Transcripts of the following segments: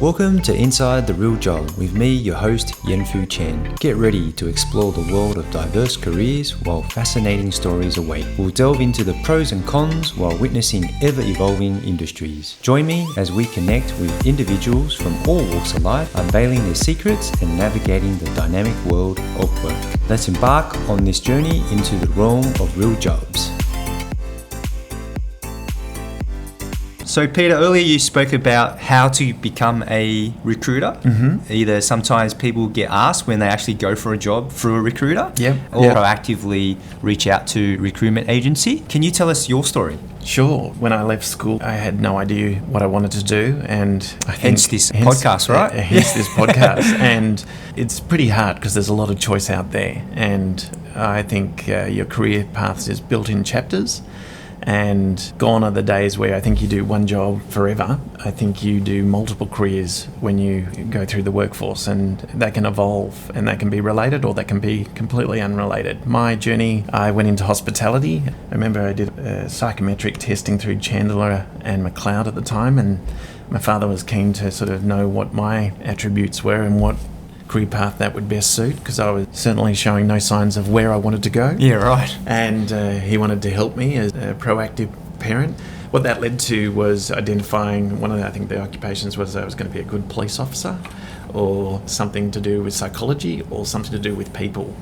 Welcome to Inside the Real Job with me, your host, Yenfu Chen. Get ready to explore the world of diverse careers while fascinating stories await. We'll delve into the pros and cons while witnessing ever-evolving industries. Join me as we connect with individuals from all walks of life, unveiling their secrets and navigating the dynamic world of work. Let's embark on this journey into the realm of real jobs. So Peter, earlier you spoke about how to become a recruiter. Either sometimes people get asked when they actually go for a job through a recruiter or proactively reach out to recruitment agency. Can you tell us your story? Sure. When I left school, I had no idea what I wanted to do, and hence this podcast, right? Hence this podcast. And it's pretty hard because there's a lot of choice out there, and I think your career path is built in chapters. And gone are the days where I think you do one job forever. I think you do multiple careers when you go through the workforce, and that can evolve and that can be related or that can be completely unrelated. My journey, I went into hospitality. I remember I did psychometric testing through Chandler and McLeod at the time, and my father was keen to sort of know what my attributes were and what career path that would best suit, because I was certainly showing no signs of where I wanted to go. Yeah, right. And he wanted to help me as a proactive parent. What that led to was identifying one of I think the occupations was I was going to be a good police officer, or something to do with psychology, or something to do with people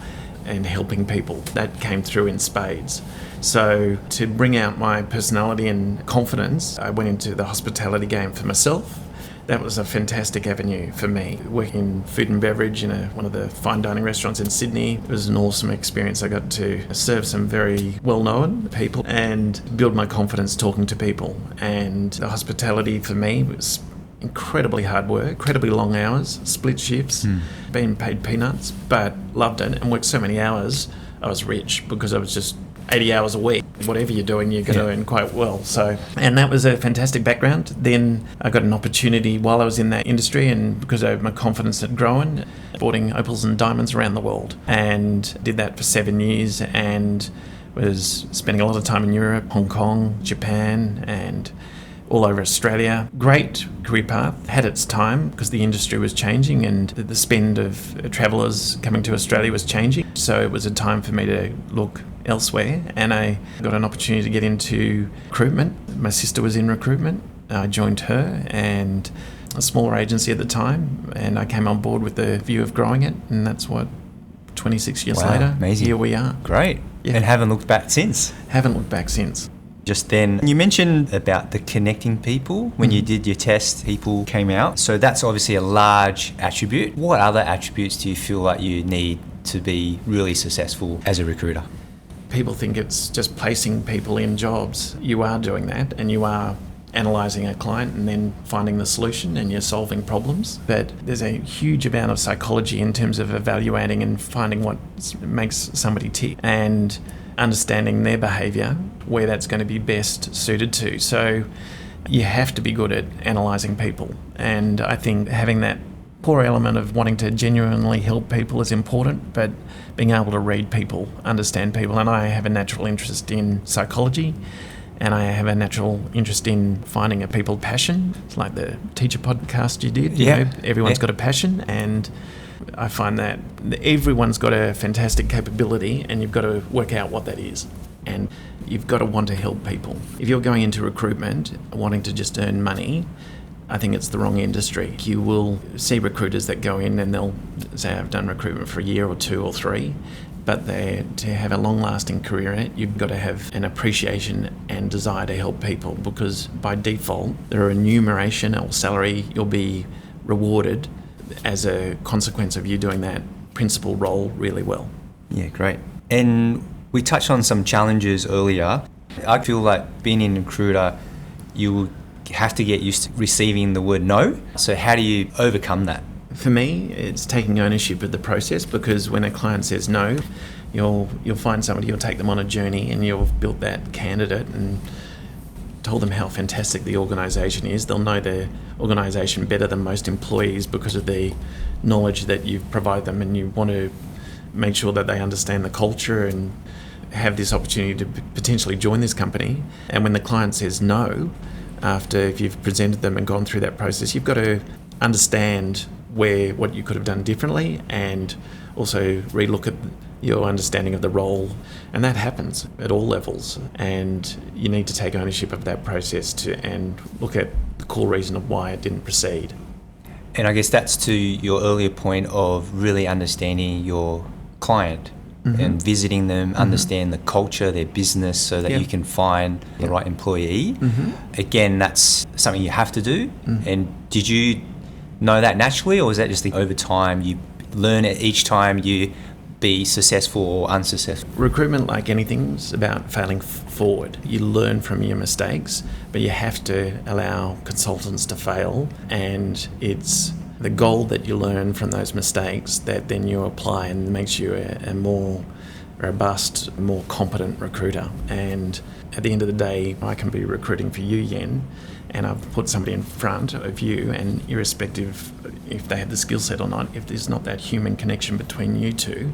and helping people. That came through in spades. So to bring out my personality and confidence, I went into the hospitality game for myself. That was a fantastic avenue for me. Working in food and beverage in one of the fine dining restaurants in Sydney, it was an awesome experience. I got to serve some very well-known people and build my confidence talking to people. And the hospitality for me was incredibly hard work, incredibly long hours, split shifts, being paid peanuts, but loved it and worked so many hours. I was rich because I was just 80 hours a week. Whatever you're doing, you're going to earn quite well. So, and that was a fantastic background. Then I got an opportunity while I was in that industry, and because my confidence had grown, sporting opals and diamonds around the world, and did that for 7 years, and was spending a lot of time in Europe, Hong Kong, Japan, and all over Australia. Great career path. Had its time because the industry was changing and the spend of travellers coming to Australia was changing. So it was a time for me to look elsewhere, and I got an opportunity to get into recruitment. My sister was in recruitment. I joined her and a smaller agency at the time, and I came on board with the view of growing it, and that's what 26 years later, amazing. Here we are. Great. Yeah. And haven't looked back since? Haven't looked back since. Just then, you mentioned about the connecting people. When you did your test, people came out. So that's obviously a large attribute. What other attributes do you feel like you need to be really successful as a recruiter? People think it's just placing people in jobs. You are doing that, and you are analysing a client and then finding the solution, and you're solving problems. But there's a huge amount of psychology in terms of evaluating and finding what makes somebody tick, and understanding their behaviour, where that's going to be best suited to. So you have to be good at analysing people. And I think having that core element of wanting to genuinely help people is important, but being able to read people, understand people. And I have a natural interest in psychology, and I have a natural interest in finding a people passion. It's like the teacher podcast you did. Yeah. You know, everyone's got a passion, and I find that everyone's got a fantastic capability, and you've got to work out what that is. And you've got to want to help people. If you're going into recruitment wanting to just earn money, I think it's the wrong industry. You will see recruiters that go in and they'll say, I've done recruitment for a year or 2 or 3, but to have a long-lasting career in it, you've got to have an appreciation and desire to help people, because by default, the remuneration or salary, you'll be rewarded as a consequence of you doing that principal role really well. Yeah, great. And we touched on some challenges earlier. I feel like being in recruiter, you have to get used to receiving the word no. So how do you overcome that? For me, it's taking ownership of the process, because when a client says no, you'll find somebody, you'll take them on a journey, and you've built that candidate and told them how fantastic the organisation is. They'll know the organisation better than most employees because of the knowledge that you've provided them, and you want to make sure that they understand the culture and have this opportunity to potentially join this company. And when the client says no, after if you've presented them and gone through that process, you've got to understand what you could have done differently, and also relook at your understanding of the role. And that happens at all levels, and you need to take ownership of that process and look at the core reason of why it didn't proceed. And I guess that's to your earlier point of really understanding your client and visiting them, understand the culture, their business, so that you can find the right employee. Again, that's something you have to do. And did you know that naturally, or was that just over time you learn it each time you be successful or unsuccessful? Recruitment, like anything, is about failing forward. You learn from your mistakes, but you have to allow consultants to fail, and it's the gold that you learn from those mistakes that then you apply and makes you a more robust, more competent recruiter. And at the end of the day, I can be recruiting for you, Yen, and I've put somebody in front of you, and irrespective if they have the skill set or not, if there's not that human connection between you two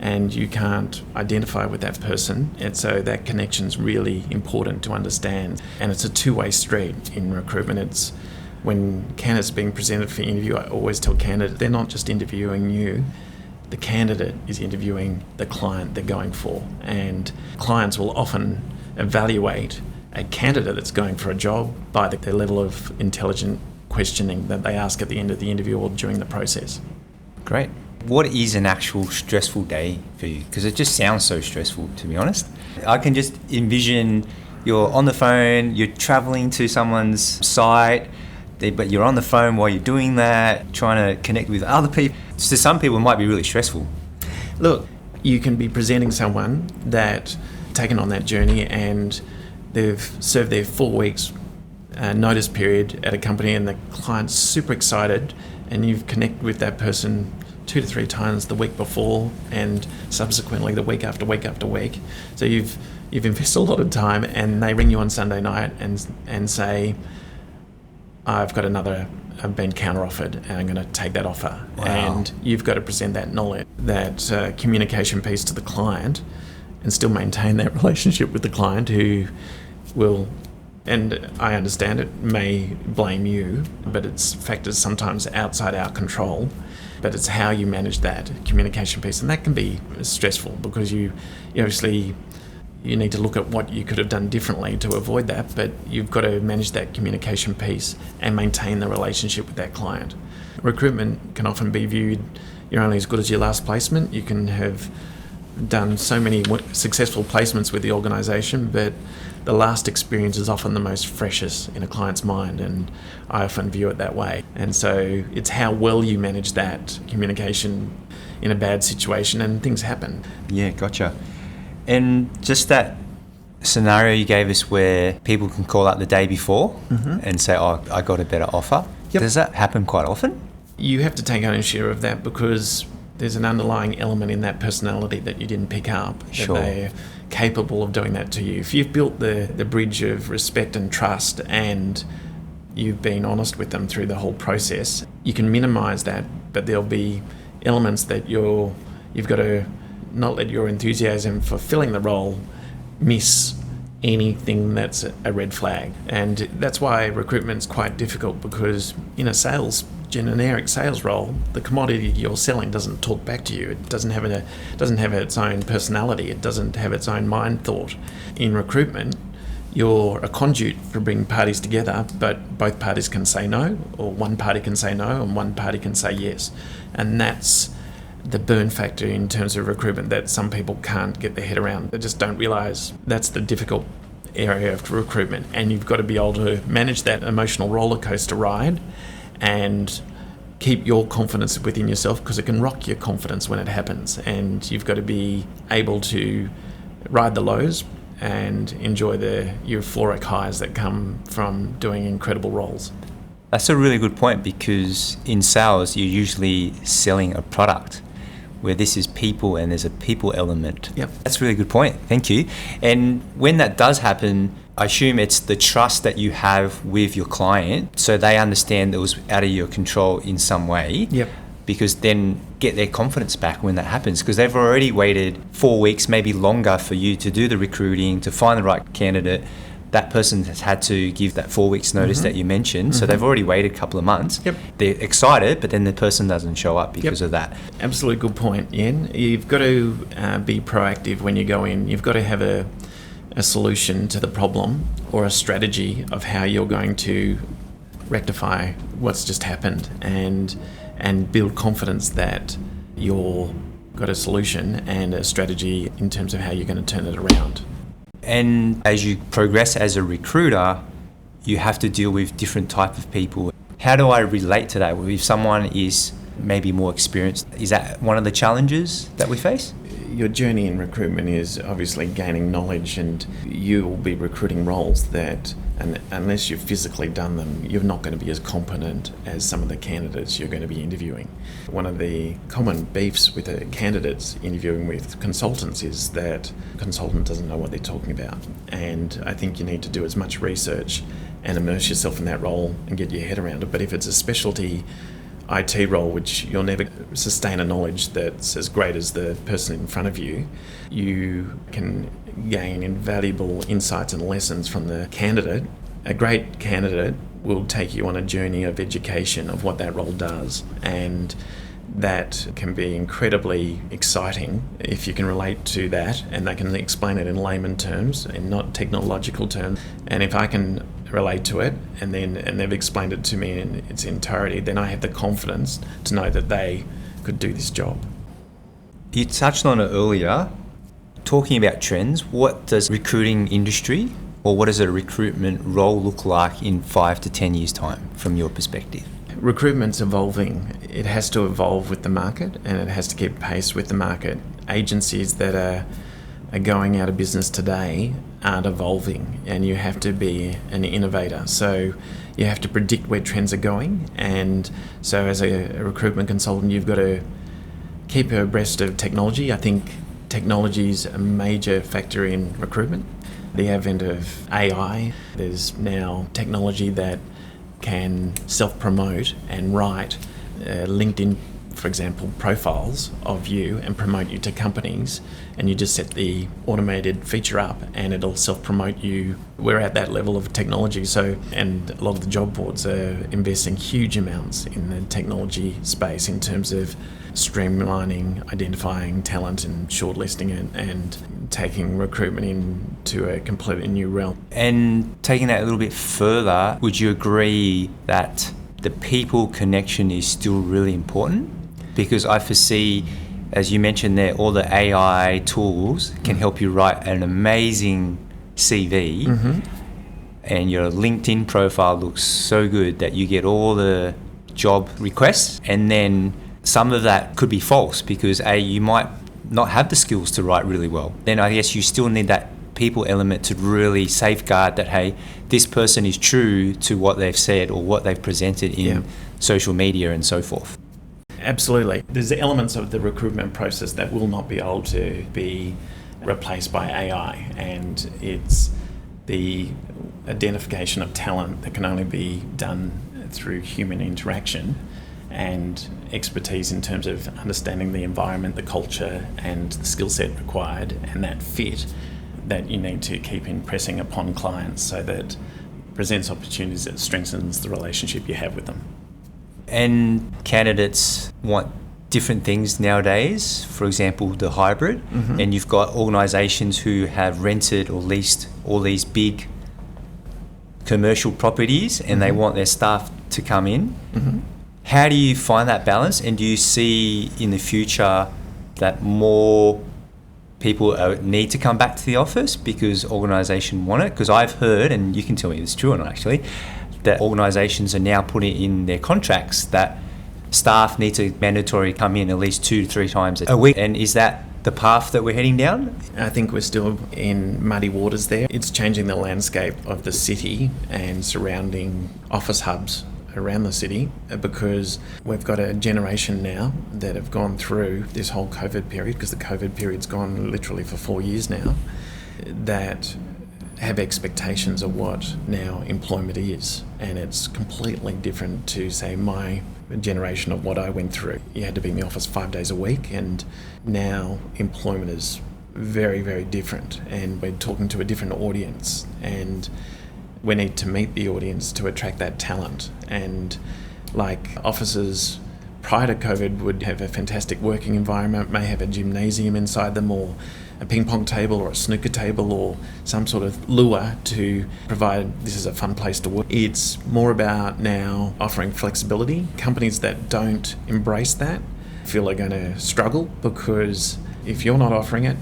and you can't identify with that person, and so that connection's really important to understand. And it's a two-way street in recruitment. It's when candidates are being presented for interview, I always tell candidates, they're not just interviewing you, the candidate is interviewing the client they're going for. And clients will often evaluate a candidate that's going for a job by their level of intelligent questioning that they ask at the end of the interview or during the process. Great. What is an actual stressful day for you? Because it just sounds so stressful, to be honest. I can just envision you're on the phone, you're traveling to someone's site, but you're on the phone while you're doing that, trying to connect with other people. To some people, it might be really stressful. Look, you can be presenting someone that taken on that journey and they've served their 4 weeks notice period at a company, and the client's super excited, and you've connected with that person 2 to 3 times the week before and subsequently the week after week after week. So you've invested a lot of time, and they ring you on Sunday night and say, I've been counter-offered and I'm going to take that offer. Wow. And you've got to present that knowledge, that communication piece to the client, and still maintain that relationship with the client, who will, and I understand it, may blame you, but it's factors sometimes outside our control. But it's how you manage that communication piece, and that can be stressful because you obviously you need to look at what you could have done differently to avoid that, but you've got to manage that communication piece and maintain the relationship with that client. Recruitment can often be viewed, you're only as good as your last placement. You can have done so many successful placements with the organisation, but the last experience is often the most freshest in a client's mind, and I often view it that way. And so it's how well you manage that communication in a bad situation, and things happen. Yeah, gotcha. And just that scenario you gave us where people can call up the day before and say, oh, I got a better offer. Yep. Does that happen quite often? You have to take ownership of that, because there's an underlying element in that personality that you didn't pick up, Sure. that they're capable of doing that to you. If you've built the bridge of respect and trust, and you've been honest with them through the whole process, you can minimise that, but there'll be elements that you've got to not let your enthusiasm for filling the role miss anything that's a red flag. And that's why recruitment's quite difficult, because in a generic sales role, the commodity you're selling doesn't talk back to you. It doesn't have its own personality. It doesn't have its own mind thought. In recruitment, you're a conduit for bringing parties together, but both parties can say no, or one party can say no and one party can say yes. And that's the burn factor in terms of recruitment that some people can't get their head around. They just don't realise that's the difficult area of recruitment, and you've got to be able to manage that emotional roller coaster ride and keep your confidence within yourself, because it can rock your confidence when it happens, and you've got to be able to ride the lows and enjoy the euphoric highs that come from doing incredible roles. That's a really good point, because in sales you're usually selling a product, where this is people and there's a people element. Yep. That's a really good point. Thank you. And when that does happen, I assume it's the trust that you have with your client, so they understand it was out of your control in some way. Yep. Because then get their confidence back when that happens, because they've already waited 4 weeks, maybe longer, for you to do the recruiting, to find the right candidate. that person has had to give that 4 weeks notice that you mentioned. So they've already waited a couple of months. Yep. They're excited, but then the person doesn't show up because of that. Absolutely good point, Ian. You've got to be proactive when you go in. You've got to have a solution to the problem or a strategy of how you're going to rectify what's just happened and build confidence that you've got a solution and a strategy in terms of how you're going to turn it around. And as you progress as a recruiter, you have to deal with different type of people. How do I relate to that? If someone is maybe more experienced, is that one of the challenges that we face? Your journey in recruitment is obviously gaining knowledge, and you will be recruiting roles that, and unless you've physically done them, you're not going to be as competent as some of the candidates you're going to be interviewing. One of the common beefs with the candidates interviewing with consultants is that the consultant doesn't know what they're talking about. And I think you need to do as much research and immerse yourself in that role and get your head around it. But if it's a specialty IT role, which you'll never sustain a knowledge that's as great as the person in front of you, you can gain invaluable insights and lessons from the candidate. A great candidate will take you on a journey of education of what that role does, and that can be incredibly exciting if you can relate to that and they can explain it in layman terms and not technological terms. And if I can relate to it and they've explained it to me in its entirety, then I have the confidence to know that they could do this job. You touched on it earlier, talking about trends. What does recruiting industry, or what does a recruitment role look like in 5 to 10 years' time from your perspective? Recruitment's evolving. It has to evolve with the market and it has to keep pace with the market. Agencies that are going out of business today aren't evolving, and you have to be an innovator. So you have to predict where trends are going, and so as a recruitment consultant you've got to keep abreast of technology. I think technology is a major factor in recruitment. The advent of AI, there's now technology that can self-promote and write LinkedIn, for example, profiles of you and promote you to companies, and you just set the automated feature up and it'll self-promote you. We're at that level of technology, and a lot of the job boards are investing huge amounts in the technology space in terms of streamlining, identifying talent and shortlisting it and taking recruitment into a completely new realm. And taking that a little bit further, would you agree that the people connection is still really important? Because I foresee, as you mentioned there, all the AI tools can help you write an amazing CV, and your LinkedIn profile looks so good that you get all the job requests, and then some of that could be false because you might not have the skills to write really well. Then I guess you still need that people element to really safeguard that, hey, this person is true to what they've said or what they've presented in social media and so forth. Absolutely. There's elements of the recruitment process that will not be able to be replaced by AI, and it's the identification of talent that can only be done through human interaction and expertise in terms of understanding the environment, the culture and the skill set required, and that fit that you need to keep impressing upon clients so that presents opportunities that strengthens the relationship you have with them. And candidates want different things nowadays, for example, the hybrid, and you've got organisations who have rented or leased all these big commercial properties and they want their staff to come in. How do you find that balance, and do you see in the future that more people need to come back to the office because organisations want it? Because I've heard, and you can tell me if it's true or not actually, that organisations are now putting in their contracts that staff need to mandatory come in at least 2 to 3 times a week. And is that the path that we're heading down? I think we're still in muddy waters there. It's changing the landscape of the city and surrounding office hubs around the city, because we've got a generation now that have gone through this whole COVID period, because the COVID period's gone literally for 4 years now, that have expectations of what now employment is, and it's completely different to, say, my generation of what I went through. You had to be in the office 5 days a week, and now employment is very, very different, and we're talking to a different audience, and we need to meet the audience to attract that talent. And like offices prior to COVID would have a fantastic working environment, may have a gymnasium inside them, or a ping pong table, or a snooker table, or some sort of lure to provide this is a fun place to work. It's more about now offering flexibility. Companies that don't embrace that feel are going to struggle, because if you're not offering it,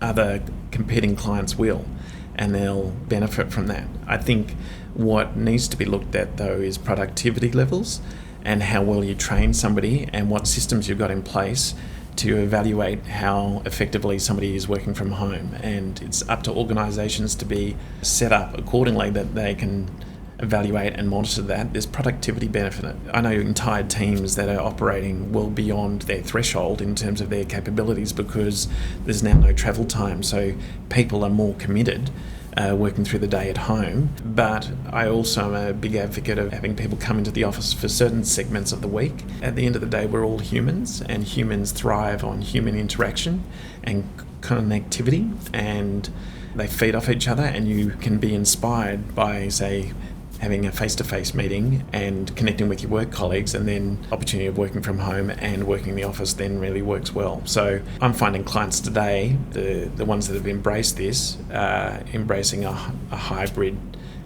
other competing clients will, and they'll benefit from that. I think what needs to be looked at though is productivity levels, and how well you train somebody, and what systems you've got in place to evaluate how effectively somebody is working from home. And it's up to organisations to be set up accordingly that they can evaluate and monitor that. There's productivity benefit. I know entire teams that are operating well beyond their threshold in terms of their capabilities, because there's now no travel time, so people are more committed working through the day at home. But I also am a big advocate of having people come into the office for certain segments of the week. At the end of the day, we're all humans, and humans thrive on human interaction and connectivity, and they feed off each other, and you can be inspired by, say, having a face-to-face meeting and connecting with your work colleagues, and then opportunity of working from home and working in the office then really works well. So I'm finding clients today, the ones that have embraced this, embracing a hybrid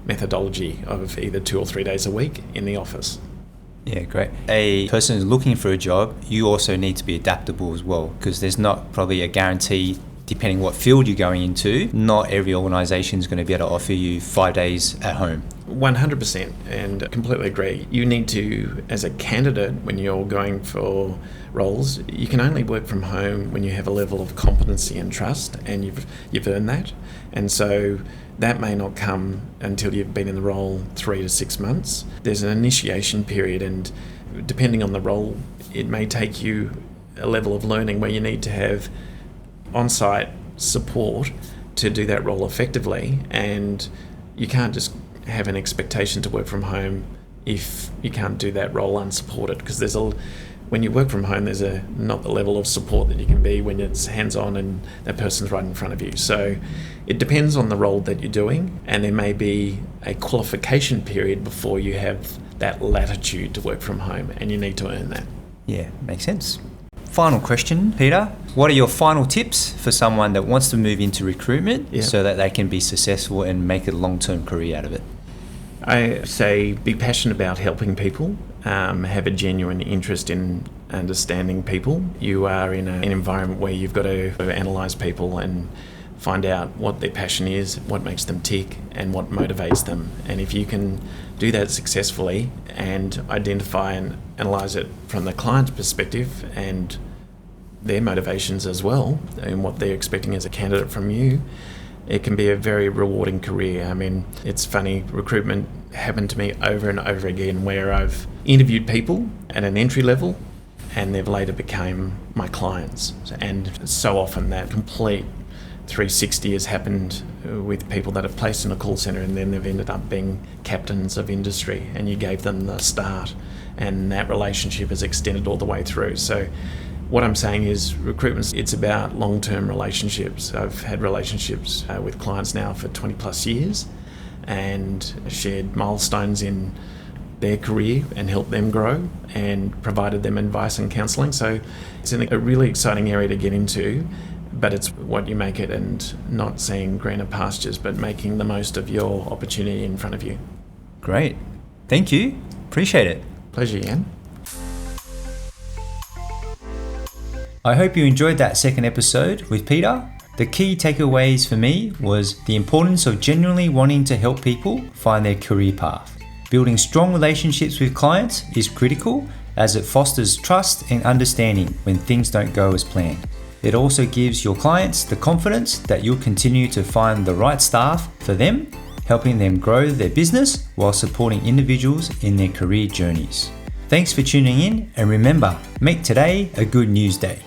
methodology of either 2 or 3 days a week in the office. Yeah, great. A person who's looking for a job, you also need to be adaptable as well, because there's not probably a guarantee, depending what field you're going into, not every organisation is going to be able to offer you 5 days at home. 100%, and completely agree. You need to, as a candidate, when you're going for roles, you can only work from home when you have a level of competency and trust, and you've earned that. And so that may not come until you've been in the role 3 to 6 months. There's an initiation period, and depending on the role, it may take you a level of learning where you need to have on-site support to do that role effectively, and you can't just have an expectation to work from home if you can't do that role unsupported, because when you work from home, there's not the level of support that you can be when it's hands-on and that person's right in front of you. So it depends on the role that you're doing, and there may be a qualification period before you have that latitude to work from home, and you need to earn that. Yeah, makes sense. Final question, Peter. What are your final tips for someone that wants to move into recruitment so that they can be successful and make a long-term career out of it? I say be passionate about helping people, have a genuine interest in understanding people. You are in an environment where you've got to analyse people and find out what their passion is, what makes them tick, and what motivates them. And if you can do that successfully and identify and analyse it from the client's perspective and their motivations as well, and what they're expecting as a candidate from you, it can be a very rewarding career. I mean, it's funny, recruitment happened to me over and over again, where I've interviewed people at an entry level and they've later become my clients. And so often that complete 360 has happened with people that have placed in a call centre, and then they've ended up being captains of industry, and you gave them the start, and that relationship has extended all the way through. So what I'm saying is recruitment, it's about long-term relationships. I've had relationships with clients now for 20 plus years, and shared milestones in their career and helped them grow and provided them advice and counselling. So it's a really exciting area to get into, but it's what you make it, and not seeing greener pastures, but making the most of your opportunity in front of you. Great. Thank you. Appreciate it. Pleasure, Ian. I hope you enjoyed that second episode with Peter. The key takeaways for me was the importance of genuinely wanting to help people find their career path. Building strong relationships with clients is critical, as it fosters trust and understanding when things don't go as planned. It also gives your clients the confidence that you'll continue to find the right staff for them, helping them grow their business while supporting individuals in their career journeys. Thanks for tuning in, and remember, make today a good news day.